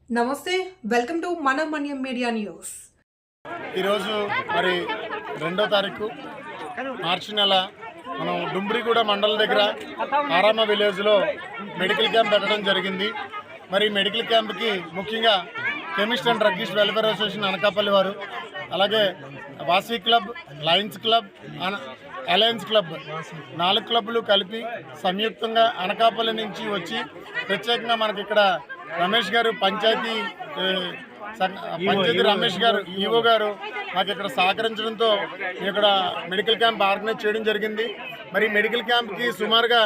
నమస్తే, welcome to మన మన్యం media news. ఈరోజు మరి 2వ తారీఖు మార్చి నెల మనం డుంబ్రిగూడ మండలం దగ్గర ఆరామ విలేజ్లో మెడికల్ క్యాంప్ పెట్టడం జరిగింది. మరి మెడికల్ క్యాంప్కి ముఖ్యంగా chemist and druggist welfare association Anakapalli వారు, అలాగే వాసీ club, Lions club, Alliance club 4 క్లబ్లు కలిపి సంయుక్తంగా అనకాపల్లి నుంచి వచ్చి ప్రత్యేకంగా మనకి ఇక్కడ రమేష్ గారు పంచాయతీ రమేష్ గారు ఈవో గారు మాకు ఇక్కడ సహకరించడంతో ఇక్కడ మెడికల్ క్యాంప్ ఆర్గనైజ్ చేయడం జరిగింది. మరి మెడికల్ క్యాంప్కి సుమారుగా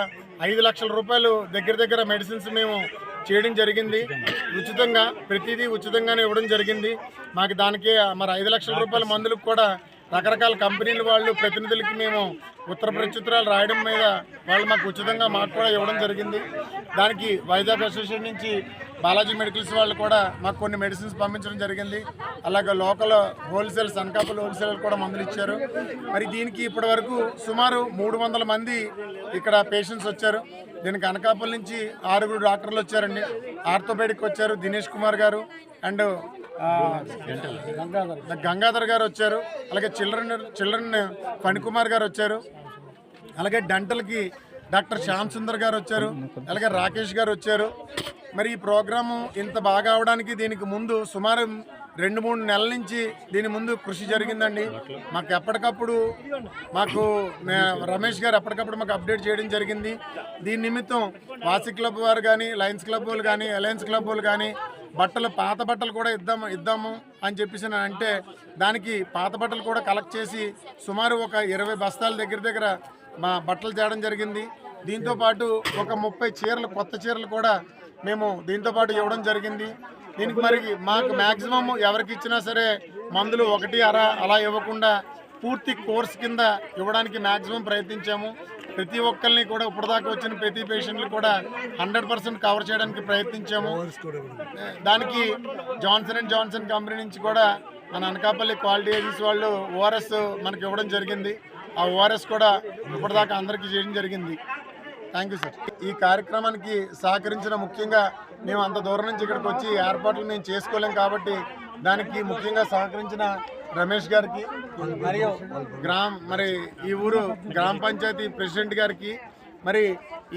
5 లక్షల రూపాయలు దగ్గర మెడిసిన్స్ మేము చేయడం జరిగింది. ఉచితంగా ప్రతిదీ ఉచితంగానే ఇవ్వడం జరిగింది. మాకు దానికి మరి 5 లక్షల రూపాయల మందులకు కూడా రకరకాల కంపెనీల వాళ్ళు ప్రతినిధులకి మేము ఉత్తర ప్రత్యుత్తరాలు రాయడం మీద వాళ్ళు మాకు ఉచితంగా మాకు కూడా ఇవ్వడం జరిగింది. దానికి వైజాగ్ అసోసియేషన్ నుంచి బాలాజీ మెడికల్స్ వాళ్ళు కూడా మాకు కొన్ని మెడిసిన్స్ పంపించడం జరిగింది. అలాగే లోకల్ హోల్సేల్స్ అనకాపల్లి హోల్సేల్ కూడా మందులు ఇచ్చారు. మరి దీనికి ఇప్పటి వరకు సుమారు 300 మంది ఇక్కడ పేషెంట్స్ వచ్చారు. దీనికి అనకాపల్లి నుంచి 6 డాక్టర్లు వచ్చారండి. ఆర్థోపెడిక్ వచ్చారు దినేష్ కుమార్ గారు, అండ్ గంగాధర్ గారు వచ్చారు. అలాగే చిల్డ్రన్ ఫణికుమార్ గారు వచ్చారు. అలాగే డెంటల్కి డాక్టర్ శ్యామ్ సుందర్ గారు వచ్చారు. అలాగే రాకేష్ గారు వచ్చారు. మరి ఈ ప్రోగ్రాము ఇంత బాగా అవడానికి దీనికి ముందు సుమారు 2-3 నెలల నుంచి దీని ముందు కృషి జరిగిందండి. మాకు ఎప్పటికప్పుడు రమేష్ గారు ఎప్పటికప్పుడు మాకు అప్డేట్ చేయడం జరిగింది. దీని నిమిత్తం వాసీ క్లబ్ వారు కానీ, లయన్స్ క్లబ్ వాళ్ళు కానీ, అలయన్స్ క్లబ్ వాళ్ళు కానీ పాత బట్టలు కూడా ఇద్దాము అని చెప్పేసి అంటే దానికి పాత బట్టలు కూడా కలెక్ట్ చేసి సుమారు ఒక 20 బస్తాల దగ్గర మా బట్టలు తేవడం జరిగింది. దీంతోపాటు ఒక 30 చీరలు, కొత్త చీరలు కూడా మేము దీంతోపాటు ఇవ్వడం జరిగింది. దీనికి మరి మాకు మ్యాక్సిమం ఎవరికి ఇచ్చినా సరే మందులు 1 అలా ఇవ్వకుండా పూర్తి కోర్స్ కింద ఇవ్వడానికి మ్యాక్సిమం ప్రయత్నించాము. ప్రతి ఒక్కరిని కూడా ఇప్పటిదాకా వచ్చిన ప్రతి పేషెంట్లు కూడా 100% కవర్ చేయడానికి ప్రయత్నించాము. దానికి జాన్సన్ కంపెనీ నుంచి కూడా మన అనకాపల్లి క్వాలిటీ ఏజెన్సీ వాళ్ళు ఓఆర్ఎస్ మనకి ఇవ్వడం జరిగింది. ఆ ఓఆర్ఎస్ కూడా ఇప్పటిదాకా అందరికీ చేయడం జరిగింది. Thank you sir. ఈ కార్యక్రమానికి సహకరించిన ముఖ్యంగా మేము అంత దూరం నుంచి ఇక్కడికి వచ్చి ఏర్పాట్లు మేము చేసుకోలేం కాబట్టి దానికి ముఖ్యంగా సహకరించిన రమేష్ గారికి, మరియు ఈ ఊరు గ్రామ పంచాయతీ ప్రెసిడెంట్ గారికి, మరి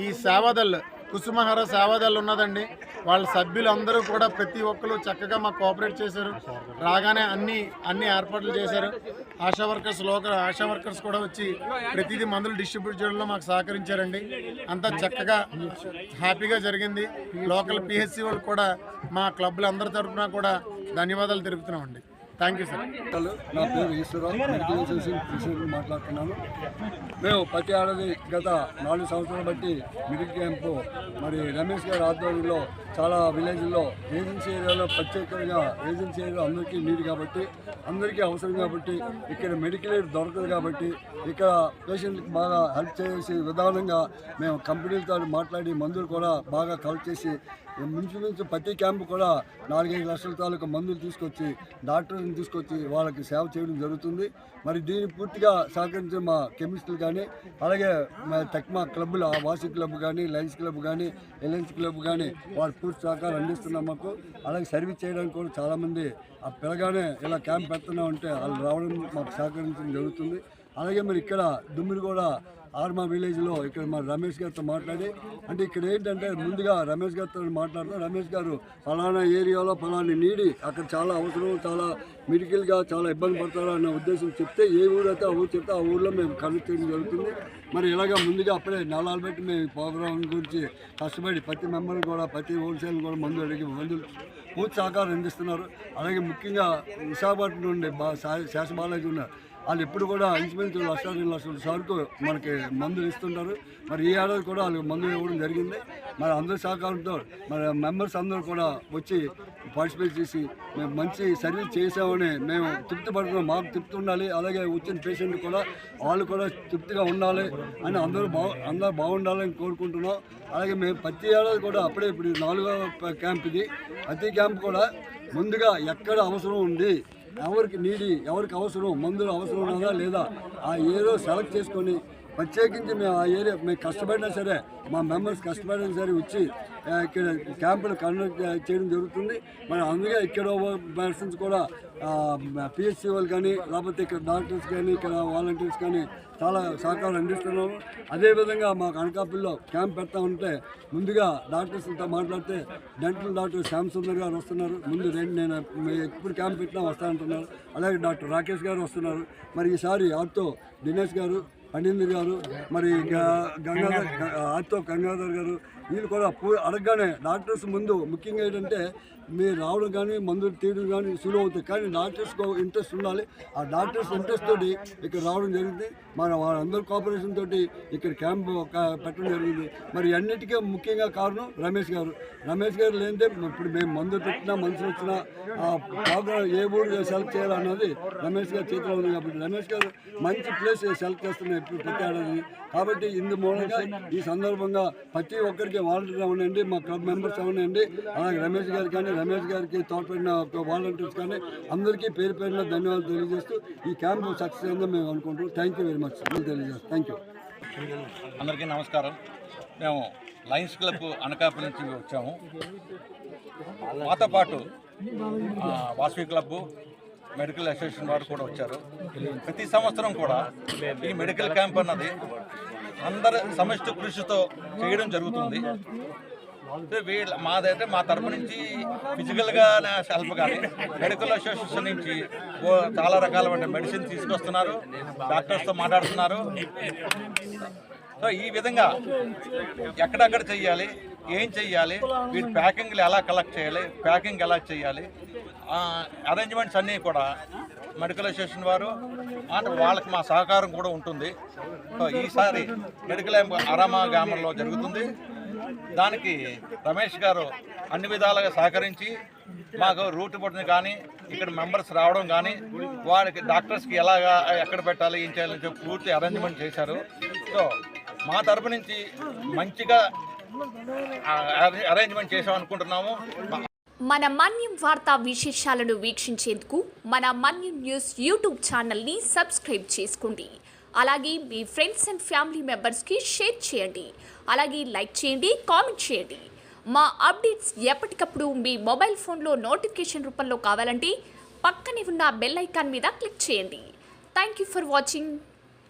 ఈ సేవాదల్ కుసుమహార సేవాదల్ ఉన్నదండి, వాళ్ళ సభ్యులు అందరూ కూడా ప్రతి ఒక్కరు చక్కగా మాకు కోఆపరేట్ చేశారు. రాగానే అన్ని ఏర్పాట్లు చేశారు. ఆశా వర్కర్స్ కూడా వచ్చి ప్రతిదీ మందులు డిస్ట్రిబ్యూట్ చేయడంలో మాకు సహకరించారండి. అంతా చక్కగా హ్యాపీగా జరిగింది. లోకల్ పిహెచ్సి వాళ్ళు కూడా మా క్లబ్లు అందరి తరఫున కూడా ధన్యవాదాలు తెలుపుతున్నామండి. Thank you sir. నా పేరు ఈశ్వరరావు, మెడికల్ అసోసియేషన్ ప్రెసిడెంట్ మాట్లాడుతున్నాను. మేము ప్రతి ఏడాది గత 4 సంవత్సరాలు బట్టి మెడికల్ క్యాంపు మరి రమేష్ గారి ఆధ్వర్యంలో చాలా విలేజ్ల్లో ఏజెన్సీ ఏరియాలో ప్రత్యేకంగా ఏజెన్సీ ఏరియాలో అందరికీ నీరు కాబట్టి, అందరికీ అవసరం కాబట్టి, ఇక్కడ మెడికల్ ఎయిడ్ దొరకదు కాబట్టి ఇక్కడ పేషెంట్కి బాగా హెల్ప్ చేసే విధానంగా మేము కంపెనీలతో మాట్లాడి మందులు కూడా బాగా కలెక్ట్ చేసి మించుమించు ప్రతి క్యాంపు కూడా 4-5 లక్షల తాలూకా మందులు తీసుకొచ్చి డాక్టర్ని తీసుకొచ్చి వాళ్ళకి సేవ చేయడం జరుగుతుంది. మరి దీన్ని పూర్తిగా సహకరించిన మా కెమిస్టులు కానీ, అలాగే మా క్లబ్లు వాసీ క్లబ్ కానీ, లయన్స్ క్లబ్ కానీ, అలయన్స్ క్లబ్ కానీ వాళ్ళు పూర్తి సహకారం అందిస్తున్నాం మాకు. అలాగే సర్వీస్ చేయడానికి కూడా చాలామంది ఆ పిల్లగానే ఇలా క్యాంప్ పెడుతున్నామంటే వాళ్ళు రావడం మాకు సహకరించడం జరుగుతుంది. అలాగే మరి ఇక్కడ దుమ్మిడిగూడ ఆర్మా విలేజ్లో ఇక్కడ మా రమేష్ గారితో మాట్లాడి, అంటే ఇక్కడ ఏంటంటే ముందుగా రమేష్ గారితో మాట్లాడుతూ రమేష్ గారు ఫలానా ఏరియాలో ఫలానా నీడి అక్కడ చాలా అవసరం, చాలా మెడికల్గా చాలా ఇబ్బంది పడతారు అన్న ఉద్దేశం చెప్తే, ఏ ఊరైతే ఆ ఊరు చెప్తే ఆ ఊళ్ళో మేము కనెక్ట్ చేయడం జరుగుతుంది. మరి ఇలాగ ముందుగా అప్పుడే నలాలు పెట్టి మేము ప్రోగ్రాం గురించి కష్టపడి ప్రతి మెంబర్ కూడా ప్రతి హోల్సేల్ కూడా మందులు పూర్తి సహకారం అందిస్తున్నారు. అలాగే ముఖ్యంగా విశాఖపట్నం నుండి శేషబాలాజీ ఉన్నారు, వాళ్ళు ఎప్పుడు కూడా ఇంచుమించు 1-2 లక్షల సరుకు మనకి మందులు ఇస్తుంటారు. మరి ఈ ఏడాది కూడా వాళ్ళకి మందులు ఇవ్వడం జరిగింది. మరి అందరి సహకారంతో మరి మెంబర్స్ అందరూ కూడా వచ్చి పార్టిసిపేట్ చేసి మేము మంచి సర్వీస్ చేసామని మేము తృప్తి పడుతున్నాం. మాకు తృప్తి ఉండాలి, అలాగే వచ్చిన పేషెంట్ కూడా వాళ్ళు కూడా తృప్తిగా ఉండాలి అని అందరూ బాగుండాలని కోరుకుంటున్నాం. అలాగే మేము ప్రతి ఏడాది కూడా అప్పుడే ఇప్పుడు 4వ క్యాంప్ ఇది. ప్రతి క్యాంప్ కూడా ముందుగా ఎక్కడ అవసరం ఉంది, ఎవరికి అవసరం మందులు అవసరం ఉన్నదా లేదా ఆ ఏరియా సెలెక్ట్ చేసుకొని ప్రత్యేకించి మేము ఆ ఏరియా మేము కష్టపడినా సరే మా మెంబర్స్ కష్టపడినా సరే వచ్చి ఇక్కడ క్యాంపులు కండక్ట్ చేయడం జరుగుతుంది. మరి అందుకే ఇక్కడ మెడిసిన్స్ కూడా పిహెచ్సి వాళ్ళు కానీ లేకపోతే ఇక్కడ డాక్టర్స్ కానీ ఇక్కడ వాలంటీర్స్ కానీ చాలా సహకారం అందిస్తున్నాము. అదేవిధంగా మాకు అనకాపల్లిలో క్యాంప్ పెడతా ఉంటే ముందుగా డాక్టర్స్తో మాట్లాడితే డెంటల్ డాక్టర్ శ్యామ్ సుందర్ గారు వస్తున్నారు. ముందు నేను ఎప్పుడు క్యాంప్ పెట్టినా వస్తానంటున్నారు. అలాగే డాక్టర్ రాకేష్ గారు వస్తున్నారు. మరి ఈసారి ఆర్తో దినేష్ గారు, పండిందర్ గారు, మరి గంగాధర్ గారు వీళ్ళు కూడా అడగగానే డాక్టర్స్ ముందు ముఖ్యంగా ఏంటంటే మీరు రావడం కానీ మందులు తీయడం కానీ సులువు అవుతాయి. కానీ డాక్టర్స్కి ఇంట్రెస్ట్ ఉండాలి. ఆ డాక్టర్స్ ఇంట్రెస్ట్ తోటి ఇక్కడ రావడం జరిగింది. మన వాళ్ళందరూ కోఆపరేషన్ తోటి ఇక్కడ క్యాంప్ పెట్టడం జరిగింది. మరి అన్నిటికీ ముఖ్యంగా కారణం రమేష్ గారు లేనిదే ఇప్పుడు మేము మందు పెట్టినా మనుషులు వచ్చినా ప్రోగ్రామ్ ఏ ఊరు సెలెక్ట్ చేయాలన్నది రమేష్ గారు చేతిలో ఉంది. కాబట్టి రమేష్ గారు మంచి ప్లేస్ సెలెక్ట్ చేస్తున్నారు ఇప్పుడు ప్రతి ఏడాది. కాబట్టి ఇందు మూలంగా ఈ సందర్భంగా ప్రతి ఒక్కరికి వాలంటీర్ అవ్వనండి, మా క్లబ్ మెంబర్స్ అవ్వనండి, అలాగే రమేష్ గారికి తోడ్పడిన వాలంటీర్స్ కానీ అందరికీ పేరు పేరున ధన్యవాదాలు తెలియజేస్తూ ఈ క్యాంపు సక్సెస్ అయిందని మేము అనుకుంటున్నాం. థ్యాంక్ యూ వెరీ మచ్ తెలియజేస్తాం. Thank you. అందరికీ నమస్కారం. మేము లయన్స్ క్లబ్ అనకాపల్లి నుంచి వచ్చాము. మాతో పాటు వాసవి క్లబ్, మెడికల్ అసోసియేషన్ వారు కూడా వచ్చారు. ప్రతి సంవత్సరం కూడా ఈ మెడికల్ క్యాంప్ అన్నది అందరి సమిష్టి కృషితో చేయడం జరుగుతుంది. మాదైతే మా తరపు నుంచి ఫిజికల్గా హెల్ప్ కానీ మెడికల్ అసోసియేషన్ నుంచి చాలా రకాలైన మెడిసిన్ తీసుకొస్తున్నారు, డాక్టర్స్తో మాట్లాడుతున్నారు. సో ఈ విధంగా ఎక్కడెక్కడ చెయ్యాలి, ఏం చెయ్యాలి, వీటి ప్యాకింగ్లు ఎలా కలెక్ట్ చేయాలి, ప్యాకింగ్ ఎలా చేయాలి, అరేంజ్మెంట్స్ అన్నీ కూడా మెడికల్ అసోసియేషన్ వారు అంటే వాళ్ళకి మా సహకారం కూడా ఉంటుంది. సో ఈసారి మెడికల్ అరామా గ్రామంలో జరుగుతుంది. దానికి రమేష్ గారు అన్ని విధాలుగా సహకరించి మాకు రూట్ బొట్టుని కానీ ఇక్కడ మెంబర్స్ రావడం కానీ వారికి డాక్టర్స్కి ఎలాగా ఎక్కడ పెట్టాలి ఏం చేయాలని చెప్పి పూర్తి అరేంజ్మెంట్ చేశారు. సో మా తరపు నుంచి మంచిగా అరేంజ్మెంట్ చేసామనుకుంటున్నాము. మన మన్యం వార్తా విశేషాలను వీక్షించేందుకు మన మన్యం న్యూస్ యూట్యూబ్ ఛానల్ని సబ్స్క్రైబ్ చేసుకోండి. అలాగే మీ ఫ్రెండ్స్ అండ్ ఫ్యామిలీ మెంబర్స్కి షేర్ చేయండి. అలాగే లైక్ చేయండి, కామెంట్ చేయండి. మా అప్డేట్స్ ఎప్పటికప్పుడు మీ మొబైల్ ఫోన్లో నోటిఫికేషన్ రూపంలో కావాలంటే పక్కనే ఉన్న బెల్ ఐకాన్ మీద క్లిక్ చేయండి. Thank you for watching.